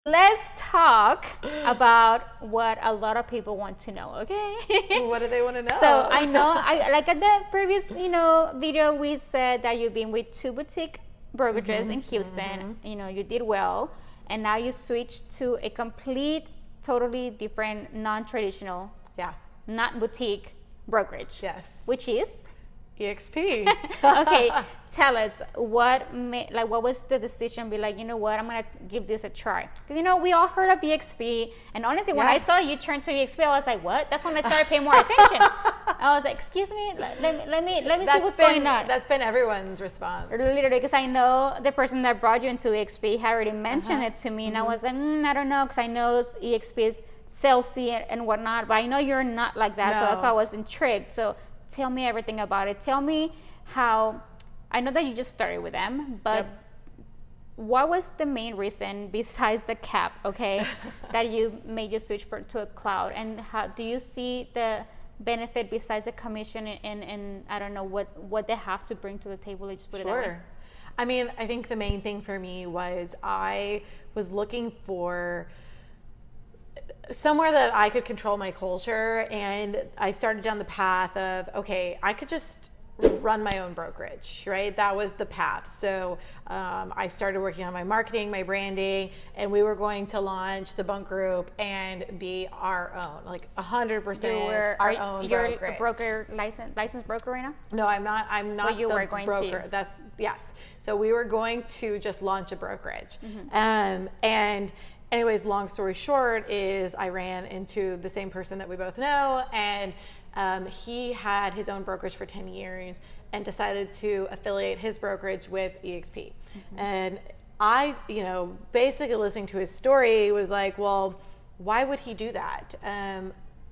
Let's talk about what a lot of people want to know, okay? What do they want to know? So I know, like at the previous, video, we said that you've been with 2 boutique brokerages in Houston. You did well, and now you switched to a totally different, non-traditional, not boutique brokerage. Yes. Which is? EXP. Okay, tell us what was the decision? Be like, you know what, I'm gonna give this a try, because we all heard of EXP, and honestly, when I saw you turn to EXP, I was like, what? That's when I started paying more attention. I was like, excuse me, let me see what's going on. That's been everyone's response. Literally, because I know the person that brought you into EXP had already mentioned it to me, and I was like, I don't know, because I know EXP is salesy and whatnot, but I know you're not like that, so that's why I was intrigued. So tell me everything about it. Tell me how, I know that you just started with them, but what was the main reason besides the cap, okay, that you made you switch to a cloud? And how do you see the benefit besides the commission and I don't know what they have to bring to the table? Let's put it that way. I mean, I think the main thing for me was I was looking for somewhere that I could control my culture, and I started down the path of, okay, I could just run my own brokerage, right? That was the path. So I started working on my marketing, my branding, and we were going to launch the Bonk Group and be our own, like 100% our own brokerage. You're a broker, licensed broker right now? No, I'm not. I'm not. But you were going broker. to. That's yes. So we were going to just launch a brokerage, and anyways, long story short is I ran into the same person that we both know, and he had his own brokerage for 10 years and decided to affiliate his brokerage with EXP. And I, basically listening to his story was like, well, why would he do that?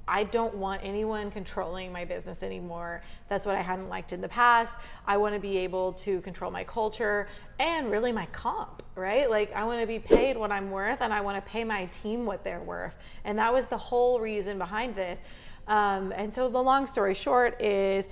I don't want anyone controlling my business anymore. That's what I hadn't liked in the past. I want to be able to control my culture and really my comp, right? Like I want to be paid what I'm worth, and I want to pay my team what they're worth. And that was the whole reason behind this. And so the long story short is,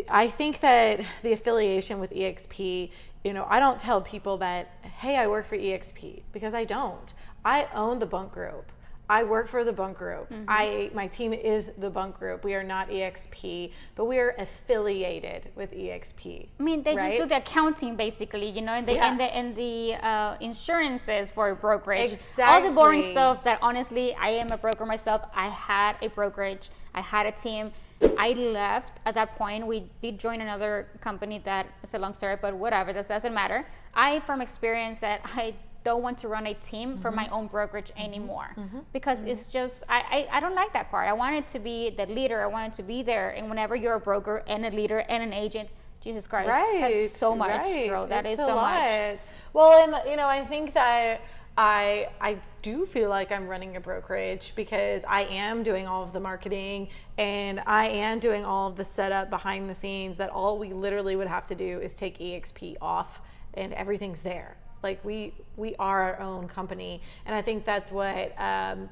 I think that the affiliation with EXP, I don't tell people that, hey, I work for EXP, because I don't. I own the Bonk Group. I work for the Bonk Group. My team is the Bonk Group. We are not EXP, but we are affiliated with EXP. I mean, they just do the accounting basically, and the insurances for brokerage. Exactly. All the boring stuff that honestly, I am a broker myself. I had a brokerage. I had a team. I left at that point. We did join another company that is a long story, but whatever, that doesn't matter. From experience that I don't want to run a team for my own brokerage anymore, because it's just I don't like that part. I wanted to be the leader. I wanted to be there. And whenever you're a broker and a leader and an agent, Jesus Christ, that's so much, girl. That is so much. Well, and I think that I do feel like I'm running a brokerage, because I am doing all of the marketing and I am doing all of the setup behind the scenes, that all we literally would have to do is take EXP off and everything's there. Like we are our own company. And I think that's what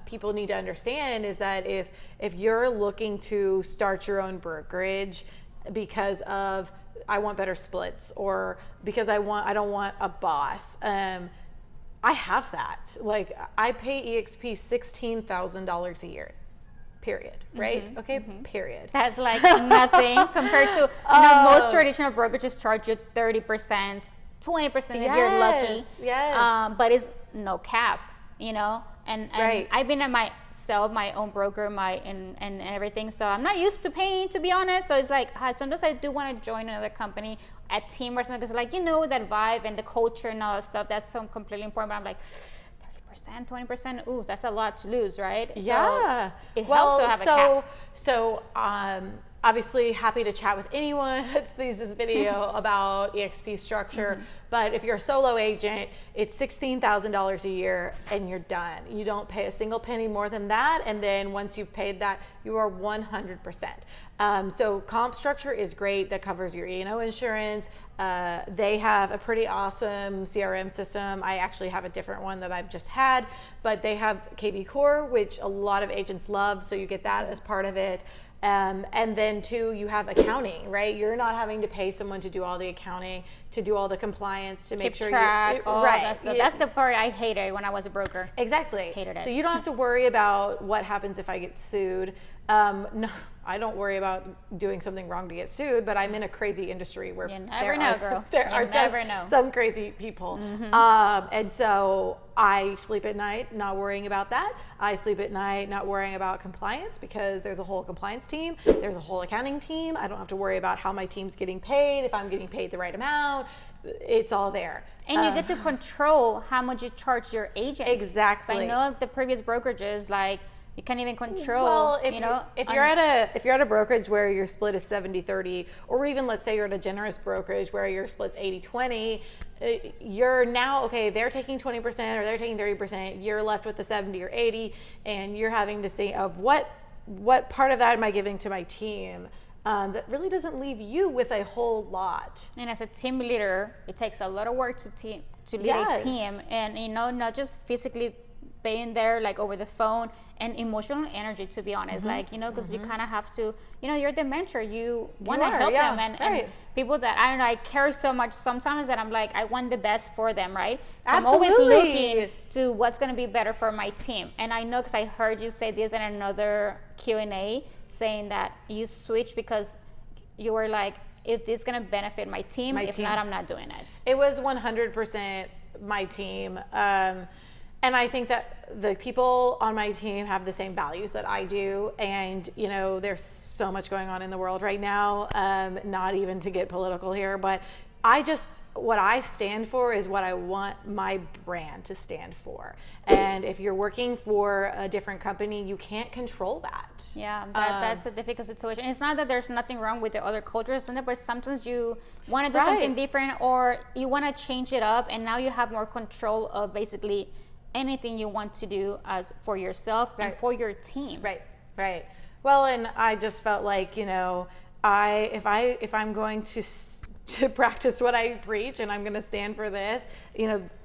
people need to understand, is that if you're looking to start your own brokerage because of, I want better splits, or because I don't want a boss, I have that. Like I pay EXP $16,000 a year, period. Right? Okay. Period. That's like nothing compared to most traditional brokerages charge you 30%, 20% if you're lucky. Yes. But it's no cap, and I've been at my own broker, and everything. So I'm not used to paying, to be honest. So it's like sometimes I do want to join another company, a team or something, because that vibe and the culture and all that stuff, that's so completely important. But I'm like, 30%, 20%, ooh, that's a lot to lose, right? Yeah. So it helps to have a cap. So obviously happy to chat with anyone that sees this video about EXP structure. But if you're a solo agent, it's $16,000 a year and you're done. You don't pay a single penny more than that. And then once you've paid that, you are 100%. So comp structure is great. That covers your E&O insurance. They have a pretty awesome CRM system. I actually have a different one that I've just had, but they have KB Core, which a lot of agents love. So you get that as part of it. And then two, you have accounting, right? You're not having to pay someone to do all the accounting, to do all the compliance, to make Keep sure track, you all right. that stuff. That's the part I hated when I was a broker. Exactly. Hated it. So you don't have to worry about what happens if I get sued. No, I don't worry about doing something wrong to get sued, but I'm in a crazy industry where You never know, girl. There You are never just know. some crazy people. And so I sleep at night not worrying about that. I sleep at night not worrying about compliance because there's a whole compliance team. There's a whole accounting team. I don't have to worry about how my team's getting paid, if I'm getting paid the right amount. It's all there. And you get to control how much you charge your agents. Exactly. I know the previous brokerages, like, you can't even control, well, if you're at a brokerage where your split is 70-30, or even let's say you're at a generous brokerage where your split's 80-20, you're now, okay, they're taking 20% or they're taking 30%, you're left with the 70 or 80, and you're having to say of what part of that am I giving to my team? That really doesn't leave you with a whole lot. And as a team leader, it takes a lot of work to lead a team, and not just physically being there like over the phone, and emotional energy, to be honest, like, because you kind of have to, you're the mentor, you want to help them, and people that, I don't know, I care so much sometimes that I'm like, I want the best for them, right? So Absolutely. I'm always looking to what's going to be better for my team. And I know, because I heard you say this in another Q&A, saying that you switched because you were like, if this is going to benefit my team, if not, I'm not doing it. It was 100% my team. And I think that the people on my team have the same values that I do. And, there's so much going on in the world right now, not even to get political here, but what I stand for is what I want my brand to stand for. And if you're working for a different company, you can't control that. Yeah, that's a difficult situation. It's not that there's nothing wrong with the other cultures, but sometimes you want to do something different, or you want to change it up, and now you have more control of basically anything you want to do as for yourself and for your team. Right. Well, and I just felt like, if I'm going to practice what I preach, and I'm going to stand for this,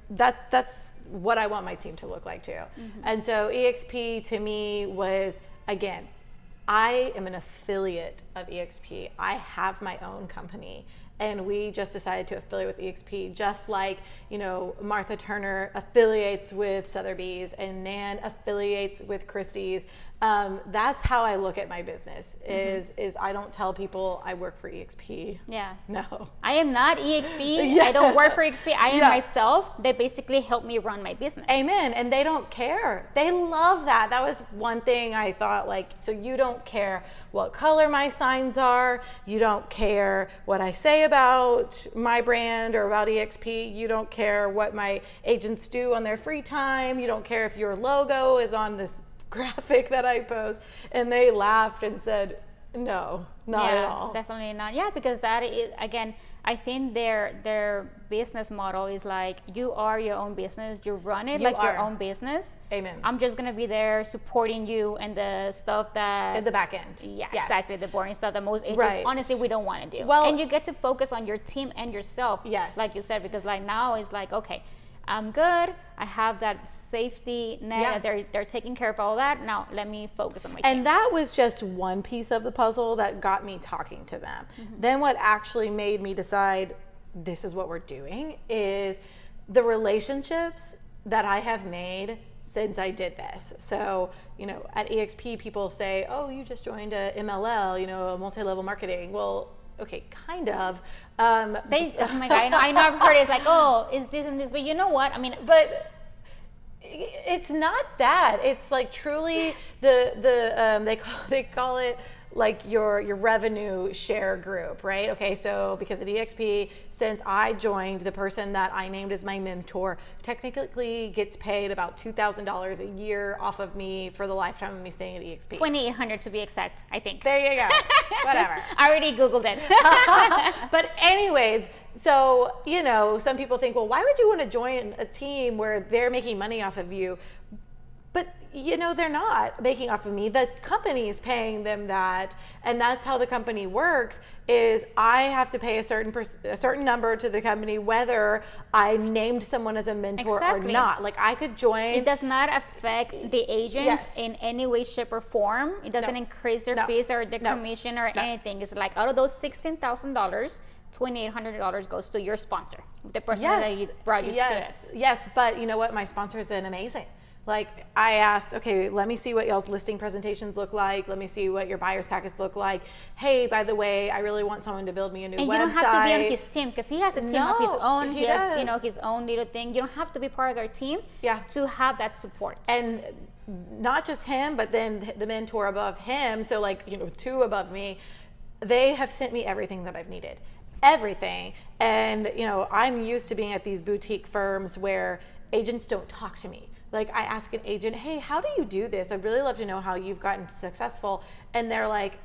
that's what I want my team to look like too. And so EXP to me was, again, I am an affiliate of EXP. I have my own company, and we just decided to affiliate with EXP, just like, Martha Turner affiliates with Sotheby's and Nan affiliates with Christie's. That's how I look at my business, is I don't tell people I work for EXP. Yeah. No. I am not EXP. I don't work for EXP. I am myself. They basically help me run my business. Amen. And they don't care. They love that. That was one thing I thought, like, so you don't care what color my signs are. You don't care what I say about my brand or about EXP. You don't care what my agents do on their free time. You don't care if your logo is on this graphic that I post. And they laughed and said, no, not at all. Definitely not. Yeah, because that is, again, I think their business model is like, you are your own business. You run it your own business. Amen. I'm just gonna be there supporting you and the stuff that in the back end. Yeah, exactly. The boring stuff that most agents honestly we don't want to do. Well, and you get to focus on your team and yourself. Yes. Like you said, because like now it's like, okay, I'm good. I have that safety net. That they're taking care of all that. Now let me focus on my team. And that was just one piece of the puzzle that got me talking to them. Then what actually made me decide this is what we're doing is the relationships that I have made since I did this. So, at EXP, people say, oh, you just joined a MLL, a multi-level marketing. Well, okay, kind of. Oh my God, I know I've heard it's like, oh, is this and this, but you know what? I mean, but it's not that. It's like truly they call it like your revenue share group, right? Okay, so because at EXP, since I joined, the person that I named as my mentor technically gets paid about $2,000 a year off of me for the lifetime of me staying at EXP. $2,800 to be exact, I think. There you go. Whatever. I already Googled it. But anyways, so, some people think, well, why would you want to join a team where they're making money off of you? But they're not making off of me. The company is paying them that, and that's how the company works. Is I have to pay a certain number to the company, whether I named someone as a mentor or not. Like I could join. It does not affect the agents in any way, shape, or form. It doesn't increase their fees or their commission or anything. It's like out of those $16,000, $2,800 goes to your sponsor, the person that brought you to it. Yes, but you know what? My sponsor has been amazing. Like I asked, okay, let me see what y'all's listing presentations look like. Let me see what your buyer's packets look like. Hey, by the way, I really want someone to build me a new website. And you don't have to be on his team because he has a team of his own. He has, his own little thing. You don't have to be part of their team to have that support. And not just him, but then the mentor above him. So like, two above me, they have sent me everything that I've needed. Everything. And, I'm used to being at these boutique firms where agents don't talk to me. Like I ask an agent, hey, how do you do this? I'd really love to know how you've gotten successful. And they're like,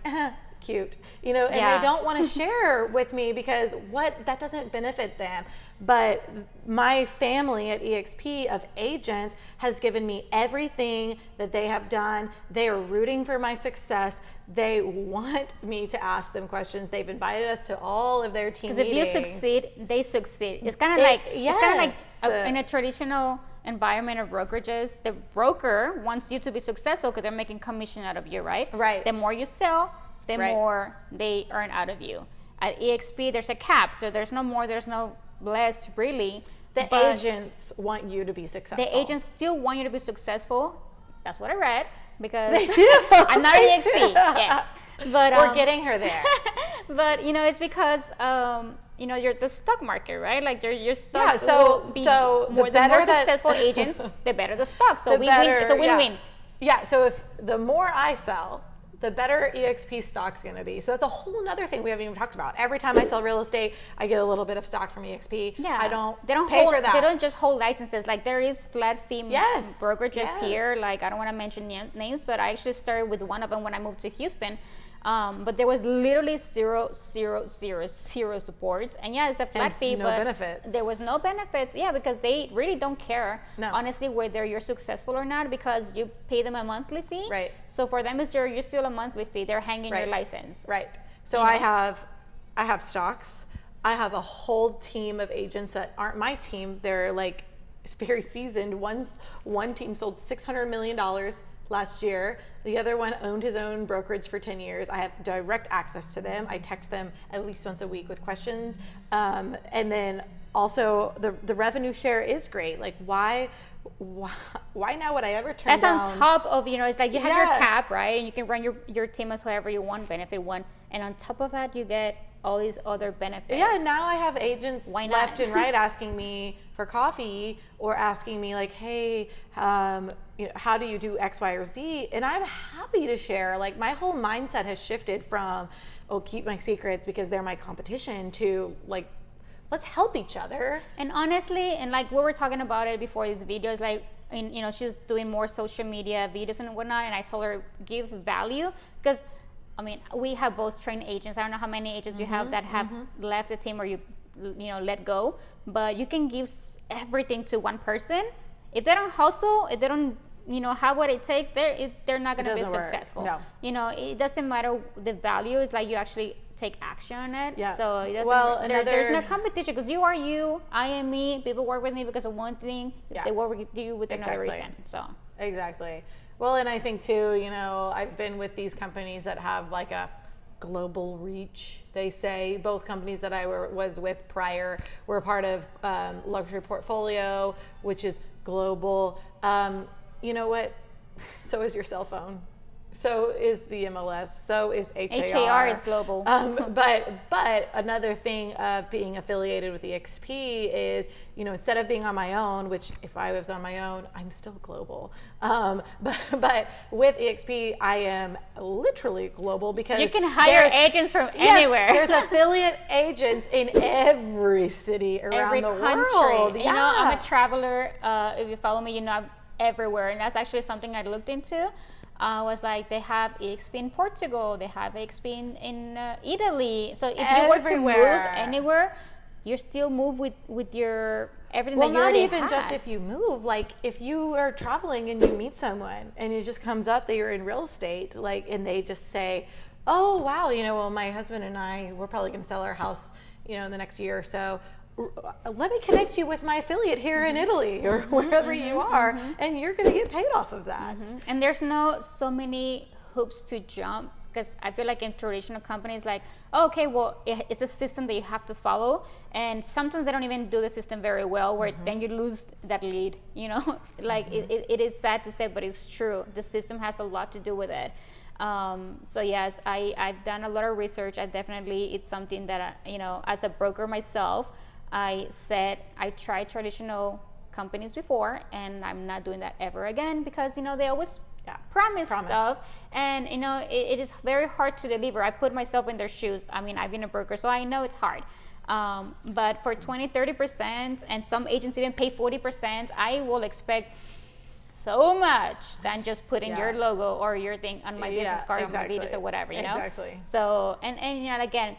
cute, and they don't want to share with me because that doesn't benefit them. But my family at EXP of agents has given me everything that they have done. They are rooting for my success. They want me to ask them questions. They've invited us to all of their team meetings. Because if you succeed, they succeed. It's kind of like in a traditional environment of brokerages, the broker wants you to be successful because they're making commission out of you, right? Right. The more you sell, the more they earn out of you. At EXP, there's a cap, so there's no more, there's no less, really. The agents want you to be successful. The agents still want you to be successful. That's what I read because they do. I'm not an EXP. Yeah. But we're getting her there. But it's because you're the stock market, right? Like your stock. Yeah. So the more successful agents, the better the stock. So win. It's a win-win. Yeah. So if the more I sell, the better EXP stock's going to be. So that's a whole nother thing we haven't even talked about. Every time I sell real estate, I get a little bit of stock from EXP. Yeah. They don't pay for that. They don't just hold licenses. Like there is flat fee brokerages here. Like I don't want to mention names, but I actually started with one of them when I moved to Houston. But there was literally zero support. And it's a flat fee, no but benefits. There was no benefits. Yeah, because they really don't care, honestly, whether you're successful or not, because you pay them a monthly fee. Right. So for them, you're still a monthly fee. They're hanging your license. Right. So I have stocks. I have a whole team of agents that aren't my team. They're like very seasoned. One team sold $600 million last year. The other one owned his own brokerage for 10 years. I have direct access to them. I text them at least once a week with questions. And then also the revenue share is great. Like why now would I ever turn down? That's on top of, it's like you have your cap, right? And you can run your team as however you want, benefit one. And on top of that, you get all these other benefits. Yeah, now I have agents left and right asking me for coffee or asking me like, hey, how do you do X, Y, or Z? And I'm happy to share. Like my whole mindset has shifted from, keep my secrets because they're my competition to like, let's help each other. And honestly, and like we were talking about it before this video, is like, she's doing more social media videos and whatnot, and I told her give value because we have both trained agents. I don't know how many agents you have that have left the team or you let go, but you can give everything to one person. If they don't hustle, if they don't have what it takes, they're not going to be successful. No. It doesn't matter. The value is like you actually take action on it. Yeah. So it doesn't. There's no competition because you are you, I am me. People work with me because of one thing. They work with you with another reason. So exactly. Well, and I think too, I've been with these companies that have like a global reach. They say both companies that I was with prior were part of Luxury Portfolio, which is global. You know what? So is your cell phone. So is the MLS. So is HAR. HAR is global. But another thing of being affiliated with EXP is, instead of being on my own, which if I was on my own, I'm still global. But with EXP, I am literally global because you can hire agents from anywhere. There's affiliate agents in every city around the world. Yeah. I'm a traveler. If you follow me, I'm everywhere, and that's actually something I looked into. Was like they have EXP in Portugal, they have EXP in Italy. So if you were to move anywhere, you still move with your everything Well, that you not already even had. just if you move, like if you are traveling and you meet someone and it just comes up that you're in real estate, like, and they just say, oh, wow, well, my husband and I, we're probably going to sell our house, in the next year or so. Let me connect you with my affiliate here in Italy or wherever you are, and you're going to get paid off of that. And there's so many hoops to jump, because I feel like in traditional companies, like, oh, okay, well, it's a system that you have to follow, and sometimes they don't even do the system very well, where then you lose that lead, like it is sad to say, but it's true. The system has a lot to do with it. So yes, I've done a lot of research. It's something that, as a broker myself, I said I tried traditional companies before, and I'm not doing that ever again, because, they always promise stuff, and it is very hard to deliver. I put myself in their shoes. I mean, I've been a broker, so I know it's hard. But for 20-30%, and some agents even pay 40%, I will expect so much than just putting your logo or your thing on my business card, or my videos or whatever, Exactly. So and again,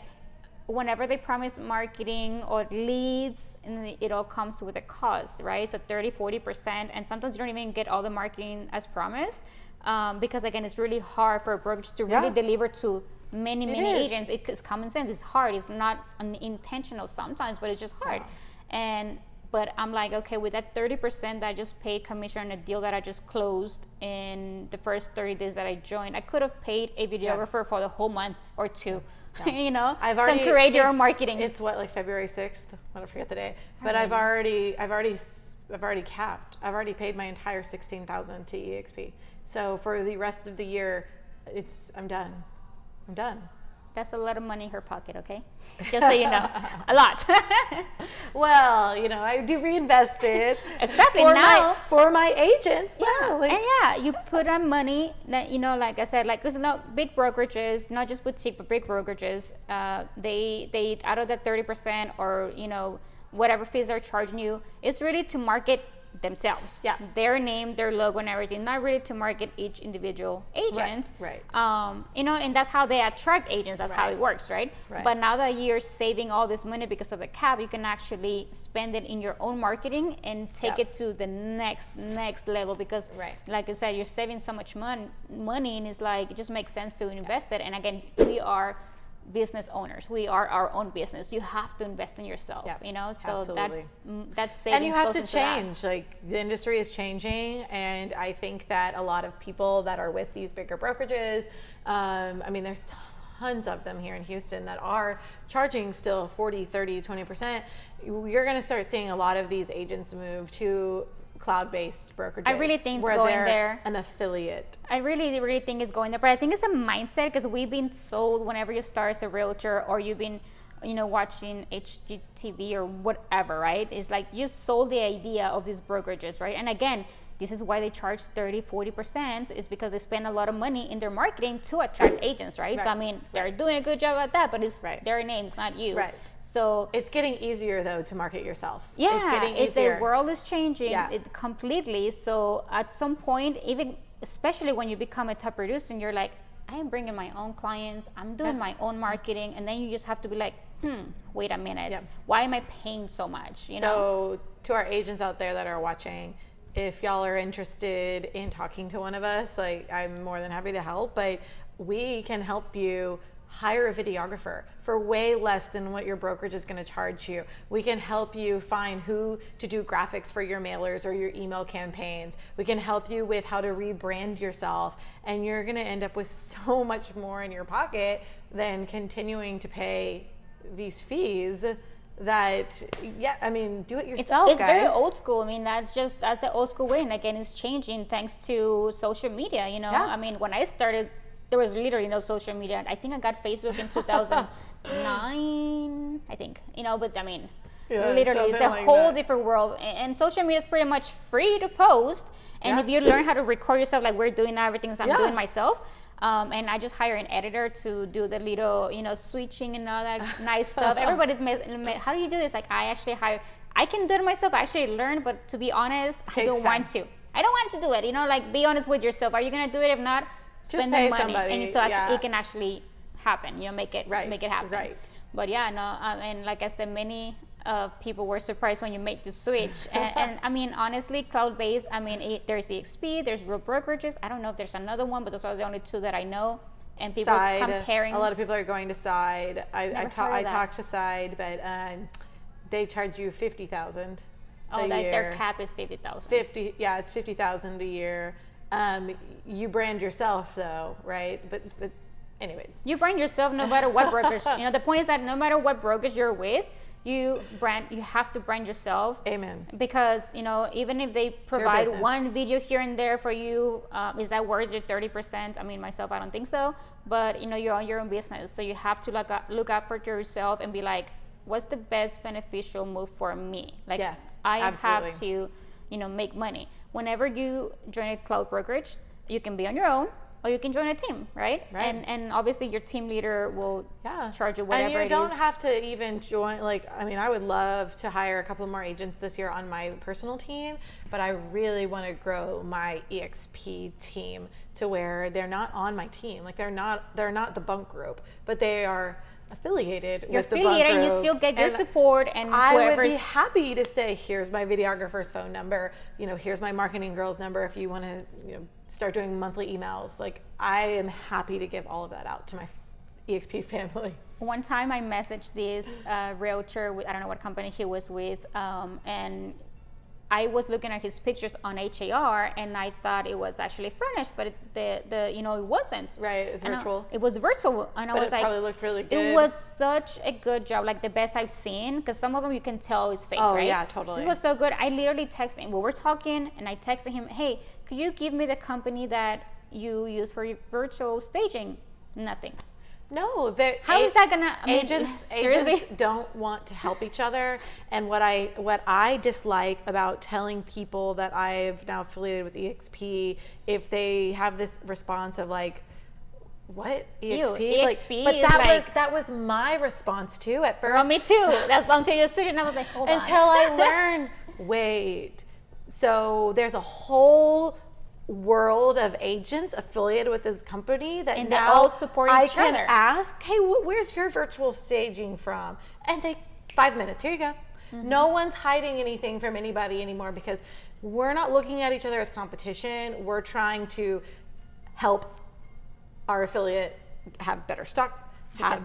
whenever they promise marketing or leads, and it all comes with a cost, right? So 30-40%, and sometimes you don't even get all the marketing as promised, because again, it's really hard for a brokerage to really deliver to many agents. It's common sense. It's hard. It's not intentional sometimes, but it's just hard. But I'm like, okay, with that 30% that I just paid commission on a deal that I just closed in the first 30 days that I joined, I could have paid a videographer for the whole month or two. I've already create your own marketing. It's what, like February 6th? I don't forget the day. But I've already capped. I've already paid my entire $16,000 to EXP. So for the rest of the year, I'm done. That's a lot of money in her pocket, okay? Just so you know, a lot. Well, I do reinvest it. Exactly. For my agents. You put on money that, like I said, like, because big brokerages, not just boutique, but big brokerages, they out of that 30% or, whatever fees they're charging you, it's really to market themselves, their name, their logo, and everything, not really to market each individual agent, right. And that's how they attract agents. That's how it works, right? But now that you're saving all this money because of the cap, you can actually spend it in your own marketing and take it to the next level, because like I said, you're saving so much money, and it's like, it just makes sense to invest it. And again, we are business owners. We are our own business. You have to invest in yourself, so absolutely. that's savings. And you have to into change. Like, the industry is changing, and I think that a lot of people that are with these bigger brokerages, there's tons of them here in Houston that are charging still 40, 30, 20%. You're going to start seeing a lot of these agents move to cloud-based brokerages. I really think where it's going they're there. An affiliate. I really think it's going there, but I think it's a mindset, because we've been sold, whenever you start as a realtor, or you've been, watching HGTV or whatever, right? It's like you sold the idea of these brokerages, right? And again, this is why they charge 30-40%, is because they spend a lot of money in their marketing to attract agents, right? So they're doing a good job at that, but it's their names, not you. So it's getting easier, though, to market yourself. Yeah, it's getting easier. The world is changing completely. So at some point, even especially when you become a top producer, and you're like, I am bringing my own clients, I'm doing my own marketing, and then you just have to be like, wait a minute, why am I paying so much? So to our agents out there that are watching, if y'all are interested in talking to one of us, like, I'm more than happy to help, but we can help you hire a videographer for way less than what your brokerage is going to charge you. We can help you find who to do graphics for your mailers or your email campaigns. We can help you with how to rebrand yourself, and you're going to end up with so much more in your pocket than continuing to pay these fees that, do it yourself, it's guys. very old school. That's the old school way, and again, it's changing thanks to social media. When I started, there was literally no social media. I think I got Facebook in 2009, I think, but literally it's a whole different world. And social media is pretty much free to post. And if you learn how to record yourself, like we're doing now, everything I'm doing myself. And I just hire an editor to do the little, switching and all that nice stuff. Everybody's, how do you do this? Like, I can do it myself. I actually learned, but to be honest, I don't want to. I don't want to do it. Be honest with yourself. Are you going to do it? If not, spend the money, somebody, and so it can actually happen. Make it happen. Right. But and like I said, many of people were surprised when you make the switch. And I mean, honestly, cloud-based, I mean, there's EXP, there's real brokerages. I don't know if there's another one, but those are the only two that I know. And people comparing. A lot of people are going to Side. I talked to Side, but they charge you $50,000 a year. Their cap is $50,000. It's $50,000 a year. You brand yourself though, right? But anyways, you brand yourself no matter what brokerage. The point is that no matter what brokerage you're with, you have to brand yourself. Amen. Because even if they provide one video here and there for you, is that worth your 30%? I mean, myself, I don't think so. But you're on your own business, so you have to look out for yourself and be like, what's the best beneficial move for me? Like, yeah, I have to make money. Whenever you join a cloud brokerage, you can be on your own, or you can join a team, right? And obviously your team leader will charge you whatever it is. And you don't have to even join, I would love to hire a couple more agents this year on my personal team, but I really want to grow my EXP team to where they're not on my team. Like they're not the Bonk group, but they are affiliated with the Bonk group. And you still get your support, and I would be happy to say, here's my videographer's phone number, here's my marketing girl's number if you want to start doing monthly emails. Like, I am happy to give all of that out to my EXP family. One time I messaged this realtor I don't know what company he was with, and I was looking at his pictures on HAR, and I thought it was actually furnished, but it wasn't. Right, it's virtual. It was virtual, and but I was like, it probably looked really good. It was such a good job, like the best I've seen, because some of them you can tell is fake, right? Oh yeah, totally. This was so good. I literally texted him. We're talking, and I texted him, hey, could you give me the company that you use for your virtual staging? Nothing. No, how is that gonna? Agents don't want to help each other, and what I dislike about telling people that I've now affiliated with EXP, if they have this response of like, what EXP? EXP, but that was my response too at first. Well, me too. That's until you stood and I was like, hold on. Until I learned. Wait, so there's a whole world of agents affiliated with this company that and now they all support each other. I can ask, hey, where's your virtual staging from? And 5 minutes, here you go. Mm-hmm. No one's hiding anything from anybody anymore, because we're not looking at each other as competition. We're trying to help our affiliate have better stock,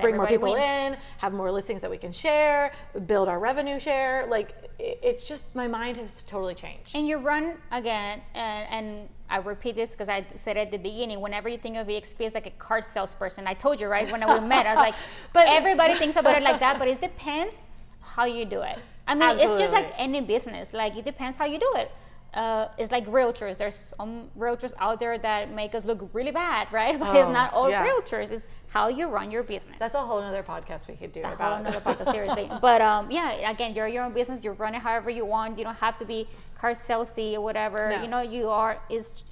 bring more people in, have more listings that we can share, build our revenue share. Like, it's just, my mind has totally changed. And you run again, and I repeat this because I said at the beginning, whenever you think of EXP as like a car salesperson, I told you, right, when we met, I was like, but everybody thinks about it like that, but it depends how you do it. I mean, Absolutely. It's just like any business. Like, it depends how you do it. It's like realtors. There's some realtors out there that make us look really bad, right? But it's not all realtors. It's how you run your business. That's a whole other podcast we could do about. A whole other podcast, seriously. But again, you're your own business. You run it however you want. You don't have to be car salesy or whatever. No. You are is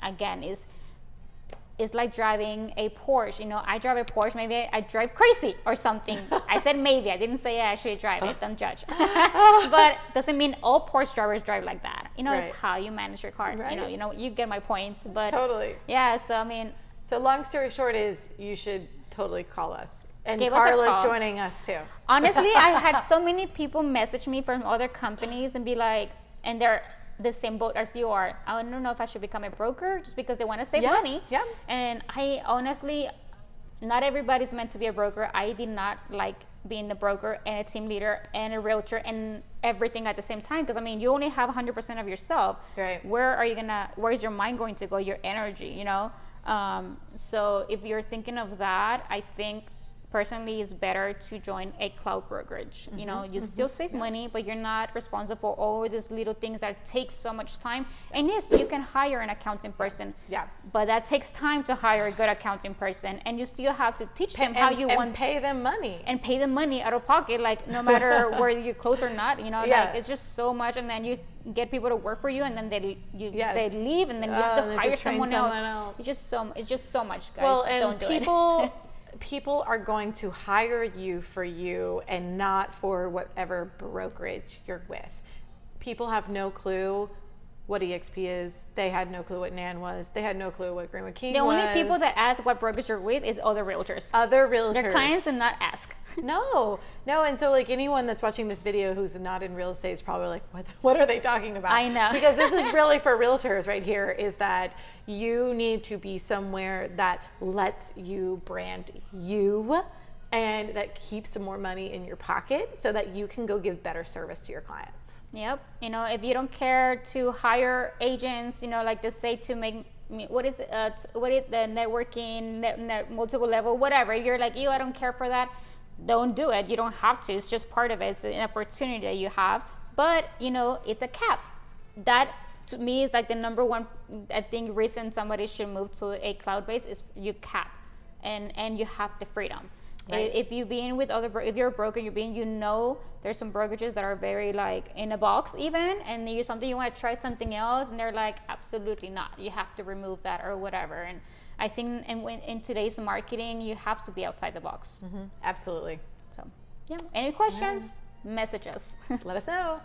like driving a Porsche. I drive a Porsche. Maybe I drive crazy or something. I said maybe. I didn't say I actually drive it. Don't judge. But doesn't mean all Porsche drivers drive like that. It's how you manage your car. Right. You get my points. But totally. Yeah. So I mean. So long story short is, you should totally call us. And Karla's joining us too. Honestly, I had so many people message me from other companies and be like, and they're the same boat as you are. I don't know if I should become a broker just because they want to save money. Yeah. And I honestly, not everybody's meant to be a broker. I did not like being a broker and a team leader and a realtor and everything at the same time, because I mean, you only have 100% of yourself. Right. Where is your mind going to go? Your energy, So if you're thinking of that, I think personally it's better to join a cloud brokerage. You still save money, but you're not responsible for all these little things that take so much time. And yes, you can hire an accounting person, but that takes time to hire a good accounting person, and you still have to teach them how you want, pay them money out of pocket, like no matter where you're close or not, like it's just so much. And then you get people to work for you, and then they leave, and then you have to hire someone else. It's just so much, guys. Well, and don't do it. People are going to hire you for you and not for whatever brokerage you're with. People have no clue what EXP is. They had no clue what NAN was. They had no clue what Greenwood King was. The was. only people that ask what brokerage you're with is other realtors. Other realtors. Their clients did not ask. No. And so like anyone that's watching this video who's not in real estate is probably like, what are they talking about? I know. Because this is really for realtors right here, is that you need to be somewhere that lets you brand you and that keeps some more money in your pocket so that you can go give better service to your clients. Yep. You know, if you don't care to hire agents, you know, like they say to make, what is the networking, multiple level, whatever. You're like, I don't care for that. Don't do it. You don't have to. It's just part of it. It's an opportunity that you have. But, you know, it's a cap. That, to me, is like the number one, I think, reason somebody should move to a cloud base is you cap. And you have the freedom. Right. If you've been with if you're a broker, there's some brokerages that are very like in a box even, and you something you want to try something else, and they're like, absolutely not. You have to remove that or whatever. And I think in today's marketing, you have to be outside the box. Absolutely. So, yeah. Any questions? Message us. Let us know.